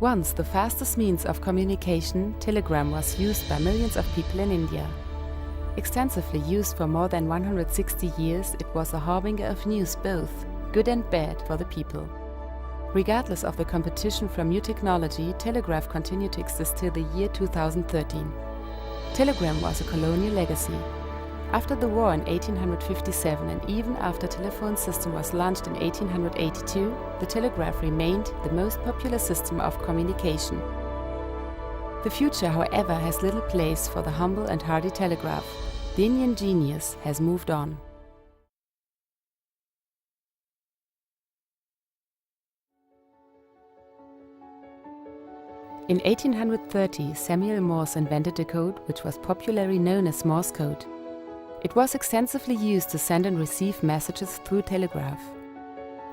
Once the fastest means of communication, telegram was used by millions of people in India. Extensively used for more than 160 years, it was a harbinger of news both good and bad for the people. Regardless of the competition from new technology, telegraph continued to exist till the year 2013. Telegram was a colonial legacy. After the war in 1857 and even after telephone system was launched in 1882, the telegraph remained the most popular system of communication. The future, however, has little place for the humble and hardy telegraph. The Indian genius has moved on. In 1830, Samuel Morse invented a code which was popularly known as Morse code. It was extensively used to send and receive messages through telegraph.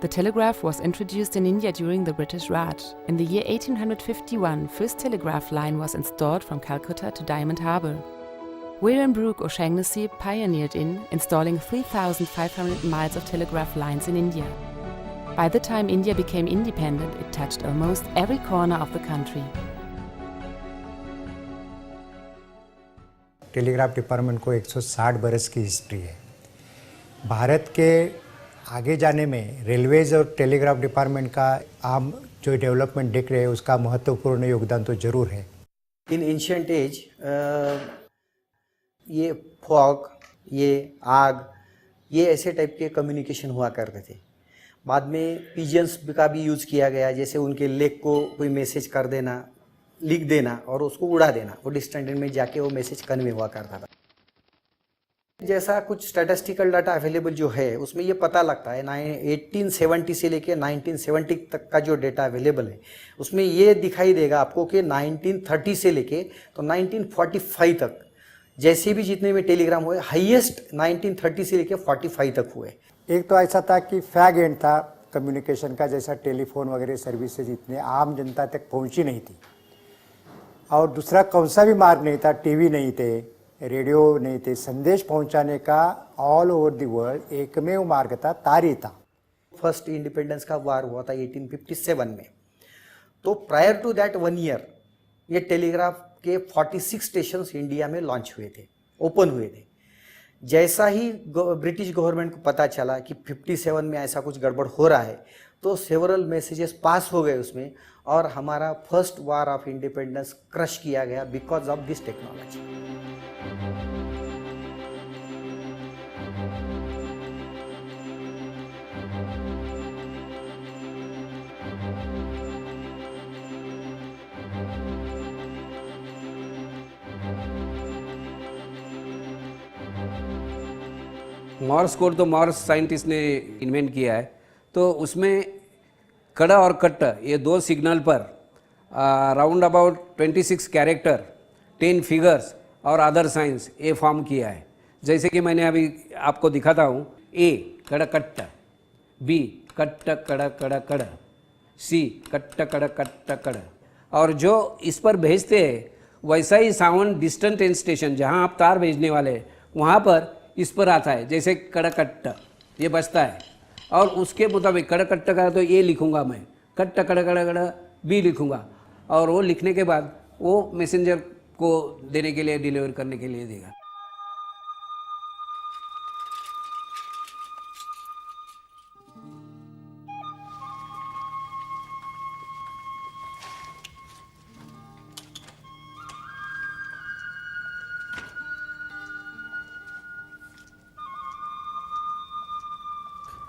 The telegraph was introduced in India during the British Raj. In the year 1851, first telegraph line was installed from Calcutta to Diamond Harbour. William Brooke O'Shaughnessy pioneered in installing 3,500 miles of telegraph lines in India. By the time India became independent, it touched almost every corner of the country. Telegraph department को 160 बरस की history है। भारत के आगे जाने में railways और telegraph department का आम जो डेवलपमेंट देख रहे हैं उसका महत्वपूर्ण योगदान तो जरूर है। इन एंशियंट एज ये फॉग, ये आग, ये ऐसे टाइप के कम्युनिकेशन हुआ करते थे। बाद में पिजन्स का भी यूज़ किया गया, जैसे उनके लेग को कोई मैसेज कर देना, लिख देना और उसको उड़ा देना, वो डिस्टेंस में जाके वो मैसेज कन्वे हुआ करता था। जैसा कुछ स्टैटिस्टिकल डाटा अवेलेबल जो है उसमें ये पता लगता है 1870 से लेके 1970 तक का जो डेटा अवेलेबल है उसमें ये दिखाई देगा आपको कि 1930 से लेके तो 1945 तक जैसे भी जितने में टेलीग्राम हुए हाईएस्ट 1930 से लेके 45 तक हुए। एक तो ऐसा था कि फैग एंड था कम्युनिकेशन का, जैसा टेलीफोन वगैरह सर्विसेज इतने आम जनता तक पहुंची नहीं थी, और दूसरा कौन सा भी मार्ग नहीं था, टीवी नहीं थे, रेडियो नहीं थे, संदेश पहुंचाने का ऑल ओवर द वर्ल्ड एकमेव मार्ग था, तारी था। फर्स्ट इंडिपेंडेंस का वार हुआ था 1857 में, तो प्रायर टू दैट 1 ईयर ये टेलीग्राफ के 46 स्टेशंस इंडिया में लॉन्च हुए थे, ओपन हुए थे। जैसा ही ब्रिटिश गवर्नमेंट को पता चला कि 57 में ऐसा कुछ गड़बड़ हो रहा है तो सेवरल मैसेजेस पास हो गए उसमें, और हमारा first war of independence crush किया गया because of this technology. Moore's code तो मॉर्स साइंटिस्ट ने इन्वेंट किया है, तो उसमें कड़ा और कट्ट ये दो सिग्नल पर राउंड अबाउट 26 कैरेक्टर, 10 फिगर्स और अदर साइंस ये फॉर्म किया है। जैसे कि मैंने अभी आपको दिखाता हूँ, ए कड़ा कट्ट, बी कट्ट कड़ा कड़ा कड़, सी कट्ट कड़ा कट्ट कड़, और जो इस पर भेजते हैं वैसा ही साउंड डिस्टेंट एंड स्टेशन जहाँ आप तार भेजने वाले हैं वहाँ पर इस पर आता है। जैसे कड़कट्ट ये बजता है और उसके मुताबिक कड़कट्ट का तो ये लिखूंगा मैं, कट्ट कड़ कड़ कड़ बी लिखूंगा, और वो लिखने के बाद वो मैसेंजर को देने के लिए, डिलीवर करने के लिए देगा।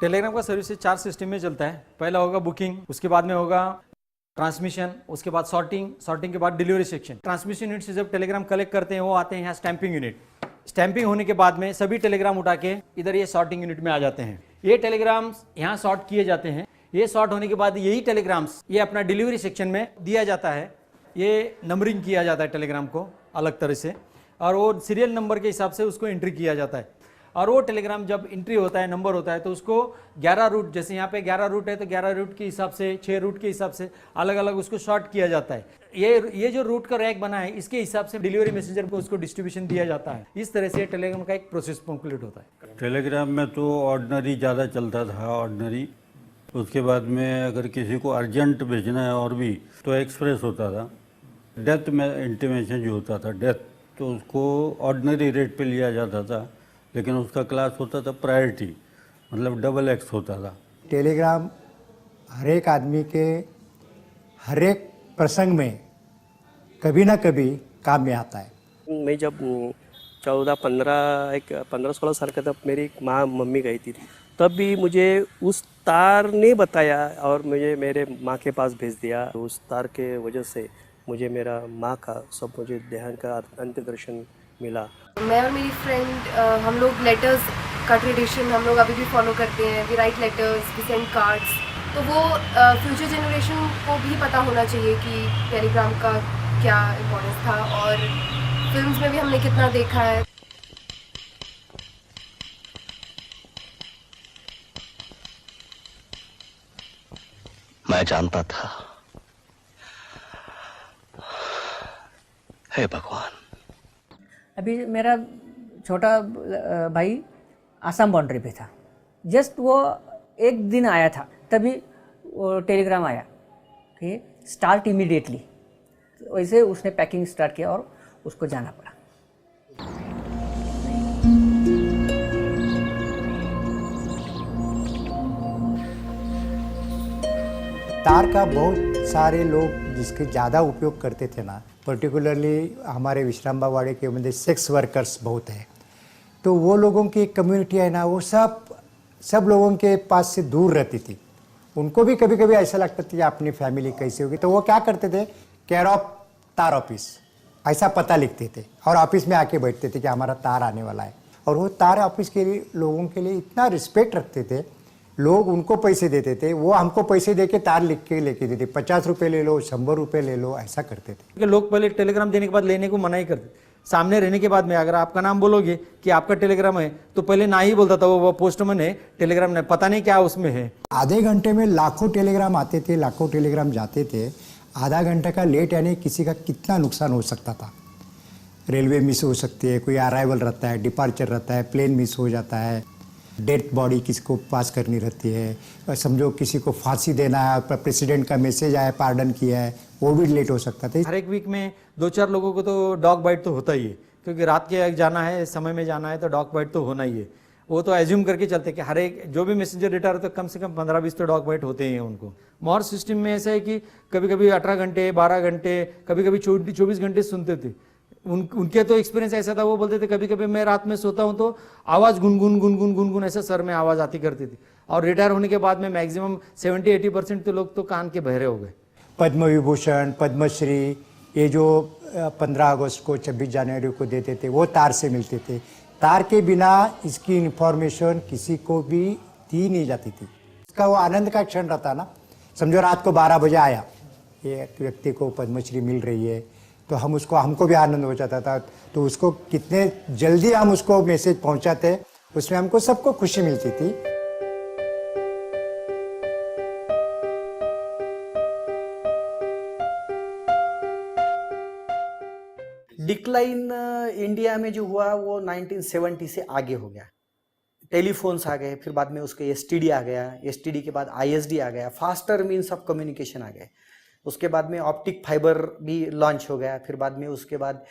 टेलीग्राम का सर्विस 4 सिस्टम में चलता है। पहला होगा बुकिंग, उसके बाद में होगा ट्रांसमिशन, उसके बाद सॉर्टिंग के बाद डिलीवरी सेक्शन। ट्रांसमिशन यूनिट से जब टेलीग्राम कलेक्ट करते हैं वो आते हैं यहाँ स्टैंपिंग यूनिट। स्टैंपिंग होने के बाद में सभी टेलीग्राम उठा के इधर ये सॉर्टिंग यूनिट में आ जाते हैं। ये टेलीग्राम्स यहाँ सॉर्ट किए जाते हैं। ये सॉर्ट होने के बाद यही टेलीग्राम्स ये अपना डिलीवरी सेक्शन में दिया जाता है। ये नंबरिंग किया जाता है टेलीग्राम को अलग तरह से, और वो सीरियल नंबर के हिसाब से उसको एंट्री किया जाता है। और वो टेलीग्राम जब एंट्री होता है, नंबर होता है, तो उसको 11 रूट, जैसे यहाँ पे 11 रूट है तो 11 रूट के हिसाब से, 6 रूट के हिसाब से अलग अलग उसको शॉर्ट किया जाता है। ये जो रूट का रैक बना है इसके हिसाब से डिलीवरी मैसेंजर को उसको डिस्ट्रीब्यूशन दिया जाता है। इस तरह से टेलीग्राम का एक प्रोसेस कंप्लीट होता है। टेलीग्राम में तो ऑर्डिनरी ज़्यादा चलता था, ऑर्डिनरी उसके बाद में अगर किसी को अर्जेंट भेजना है और भी तो एक्सप्रेस होता था। डेथ में इंटीमेशन जो होता था डेथ, तो उसको ऑर्डिनरी रेट पे लिया जाता था, लेकिन उसका क्लास होता था प्रायोरिटी, मतलब डबल एक्स होता था। टेलीग्राम हर एक आदमी के हर एक प्रसंग में कभी ना कभी काम में आता है। मैं जब 15-16 साल का तब मेरी माँ मम्मी गई थी, तब भी मुझे उस तार ने बताया और मुझे मेरे माँ के पास भेज दिया। उस तार के वजह से मुझे मेरा माँ का सब मुझे देहांत का अंतिम दर्शन मिला। मैं और मेरी फ्रेंड हम लोग लेटर्स का ट्रेडिशन हम लोग अभी भी फॉलो करते हैं। We write letters, we send cards. तो वो फ्यूचर जनरेशन को भी पता होना चाहिए कि टेलीग्राम का क्या इम्पोर्टेंस था, और फिल्म्स में भी हमने कितना देखा है। मैं जानता था, हे भगवान। अभी मेरा छोटा भाई आसाम बाउंड्री पे था, जस्ट वो एक दिन आया था, तभी वो टेलीग्राम आया कि स्टार्ट इमीडिएटली। वैसे उसने पैकिंग स्टार्ट किया और उसको जाना पड़ा। तार का बहुत सारे लोग जिसके ज़्यादा उपयोग करते थे ना, पर्टिकुलरली हमारे विश्रामबावाड़े के मतलब सेक्स वर्कर्स बहुत है, तो वो लोगों की कम्युनिटी है ना, वो सब लोगों के पास से दूर रहती थी। उनको भी कभी कभी ऐसा लगता था कि अपनी फैमिली कैसी होगी, तो वो क्या करते थे, केयर ऑफ तार ऑफिस ऐसा पता लिखते थे और ऑफिस में आके बैठते थे कि हमारा तार आने वाला है। और वो तार ऑफिस के लिए लोगों के लिए इतना रिस्पेक्ट रखते थे, लोग उनको पैसे देते थे, वो हमको पैसे दे के तार लिख के लेके देते, 50 रुपये ले लो, 100 रुपये ले लो, ऐसा करते थे। कि लोग पहले टेलीग्राम देने के बाद लेने को मना ही करते। सामने रहने के बाद में अगर आपका नाम बोलोगे कि आपका टेलीग्राम है, तो पहले ना ही बोलता था वो पोस्टमैन है, टेलीग्राम नहीं, पता नहीं क्या उसमें है। आधे घंटे में लाखों टेलीग्राम आते थे, लाखों टेलीग्राम जाते थे। आधा घंटे का लेट यानी किसी का कितना नुकसान हो सकता था। रेलवे मिस हो सकती है, कोई अराइवल रहता है, डिपार्चर रहता है, प्लेन मिस हो जाता है, डेथ बॉडी किसी को पास करनी रहती है, समझो किसी को फांसी देना है, प्रेसिडेंट का मैसेज आया, पार्डन किया है, वो भी लेट हो सकता था। हर एक वीक में 2-4 लोगों को तो डॉग बाइट तो होता ही है, क्योंकि रात के जाना है, समय में जाना है, तो डॉग बाइट तो होना ही है। वो तो एज्यूम करके चलते कि हर एक जो भी मैसेंजर रिटायर होता है, कम से कम 15-20 तो डॉग बाइट होते ही हैं उनको। मॉर्स सिस्टम में ऐसा है कि कभी कभी 18 घंटे, 12 घंटे, कभी कभी 24 घंटे सुनते थे। उनके तो एक्सपीरियंस ऐसा था, वो बोलते थे कभी कभी मैं रात में सोता हूँ तो आवाज़ गुनगुन गुनगुन गुनगुन ऐसा सर में आवाज़ आती करती थी। और रिटायर होने के बाद में मैक्सिमम 70-80% तो लोग तो कान के बहरे हो गए। पद्म विभूषण, पद्मश्री, ये जो 15 अगस्त को, 26 जनवरी को देते थे, वो तार से मिलते थे। तार के बिना इसकी इंफॉर्मेशन किसी को भी दी नहीं जाती थी। इसका वो आनंद का क्षण रहता ना, समझो रात को 12 बजे आया, ये व्यक्ति को पद्मश्री मिल रही है, तो हमको भी आनंद हो जाता था। तो उसको कितने जल्दी हम उसको मैसेज पहुंचाते, उसमें हमको सबको खुशी मिलती थी। डिक्लाइन इंडिया में जो हुआ वो 1970 से आगे हो गया। टेलीफोन्स आ गए, फिर बाद में उसके एसटीडी आ गया, एसटीडी के बाद आईएसडी आ गया, फास्टर मीन्स ऑफ कम्युनिकेशन आ गए। उसके बाद में ऑप्टिक फाइबर भी लॉन्च हो गया, फिर बाद में उसके बाद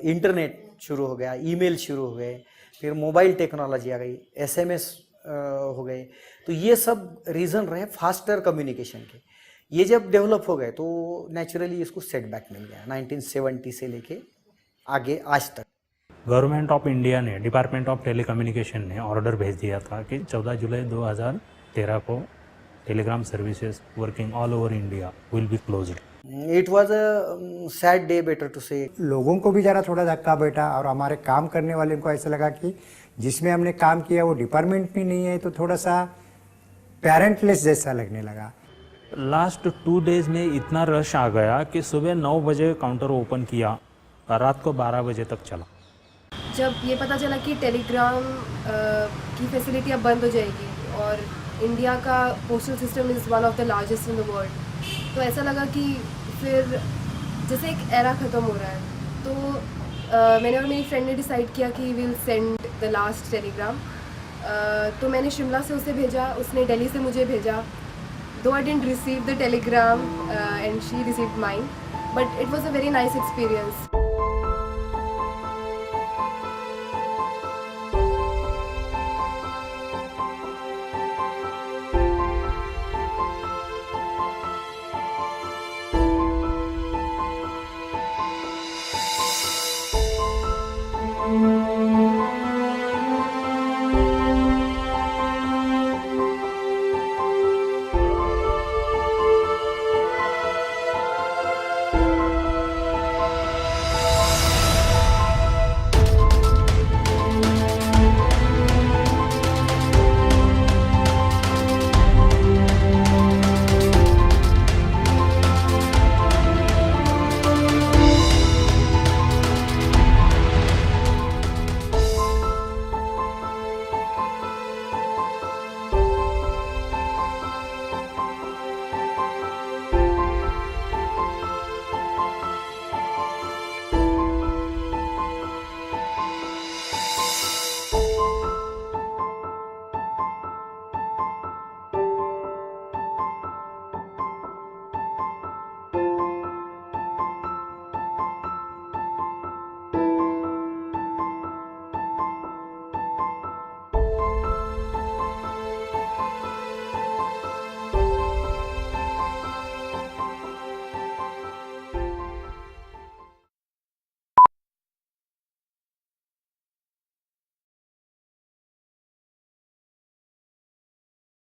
इंटरनेट शुरू हो गया, ईमेल शुरू हो गए, फिर मोबाइल टेक्नोलॉजी आ गई, एसएमएस हो गए। तो ये सब रीज़न रहे फास्टर कम्युनिकेशन के। ये जब डेवलप हो गए तो नेचुरली इसको सेटबैक मिल गया 1970 से लेके आगे आज तक। गवर्नमेंट ऑफ इंडिया ने, डिपार्टमेंट ऑफ टेलीकम्युनिकेशन ने ऑर्डर भेज दिया था कि 14 जुलाई 2013 को telegram services working all over India will be closed. It was a sad day, better to say. लोगों को भी जरा थोड़ा धक्का बैठा और हमारे काम करने वाले को ऐसा लगा कि जिसमें हमने काम किया वो डिपार्टमेंट में नहीं है, तो थोड़ा सा पेरेंटलेस जैसा लगने लगा। लास्ट 2 डेज में इतना रश आ गया कि सुबह 9 बजे काउंटर ओपन किया, रात को 12 बजे तक चला। जब ये पता चला कि टेलीग्राम की फैसिलिटी अब बंद हो जाएगी और इंडिया का postal system is one of the largest in the world, तो ऐसा लगा कि फिर जैसे एक एरा ख़त्म हो रहा है। तो मैंने और मेरी फ्रेंड ने डिसाइड किया कि we will send the last telegram तो मैंने शिमला से उसे भेजा, उसने दिल्ली से मुझे भेजा. Though I didn't receive the telegram and she received mine, but it was a very nice experience.